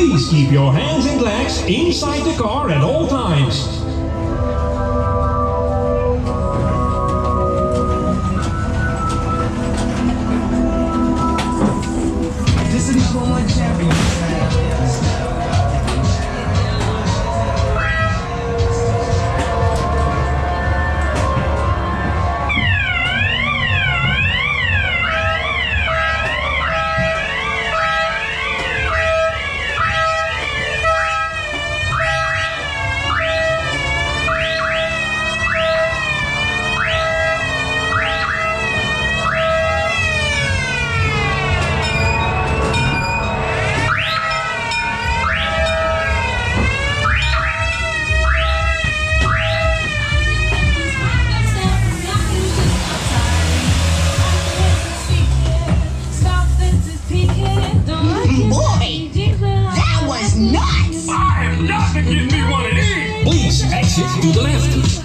Please keep your hands and legs inside the car at all times. This is for my champions. Boy, that was nuts! I am not to give me one of these! Please exit to the left.